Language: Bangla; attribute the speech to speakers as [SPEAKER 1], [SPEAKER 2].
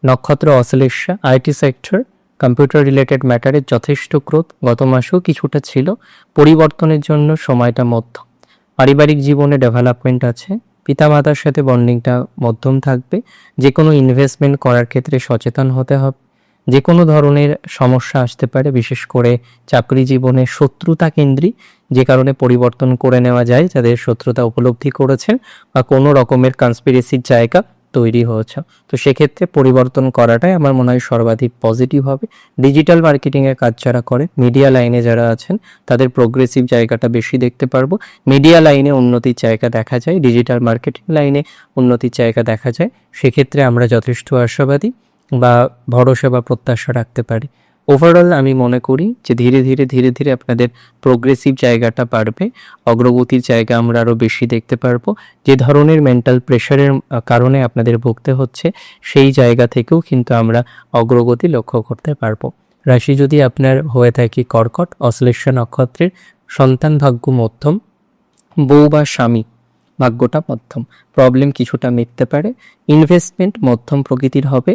[SPEAKER 1] নক্ষত্র Ashlesha, IT sector, computer related ম্যাটারের যথেষ্ট গ্রোথ গত মাসেও কিছুটা ছিল। পরিবর্তনের জন্য সময়টা মধ্যম। পারিবারিক জীবনে ডেভেলপমেন্ট আছে। পিতামাতার সাথে বন্ডিংটা মধ্যম থাকবে। যে কোনো ইনভেস্টমেন্ট করার ক্ষেত্রে সচেতন হতে হবে। যে কোনো ধরনের সমস্যা আসতে পারে, বিশেষ করে চাকরি জীবনে শত্রুতা কেন্দ্রিক, যে কারণে পরিবর্তন করে নেওয়া যায় যাদের শত্রুতা উপলব্ধি করেছেন বা কোনো রকমের কনস্পিরেসির জায়গা তৈরি হয়েছে। তো সেক্ষেত্রে পরিবর্তন করাটাই আমার মনে হয় সর্বাধিক পজিটিভ হবে। ডিজিটাল মার্কেটিংয়ের কাজ যারা করে, মিডিয়া লাইনে যারা আছেন, তাদের প্রোগ্রেসিভ জায়গাটা বেশি দেখতে পারবো। মিডিয়া লাইনে উন্নতির জায়গা দেখা যায়, ডিজিটাল মার্কেটিং লাইনে উন্নতির জায়গা দেখা যায়। সেক্ষেত্রে আমরা যথেষ্ট আশাবাদী বা ভরসা বা প্রত্যাশা রাখতে পারি। ওভারঅল আমি মনে করি যে ধীরে ধীরে আপনাদের প্রোগ্রেসিভ জায়গাটা বাড়বে, অগ্রগতির জায়গা আমরা আরও বেশি দেখতে পারবো। যে ধরনের মেন্টাল প্রেশারের কারণে আপনাদের ভুগতে হচ্ছে, সেই জায়গা থেকেও কিন্তু আমরা অগ্রগতি লক্ষ্য করতে পারবো। রাশি যদি আপনার হয়ে থাকে কর্কট, অশ্লেষা নক্ষত্রের, সন্তান ভাগ্য মধ্যম, বউ বা স্বামী ভাগ্যটা মধ্যম, প্রবলেম কিছুটা মিটতে পারে। ইনভেস্টমেন্ট মধ্যম প্রকৃতির হবে।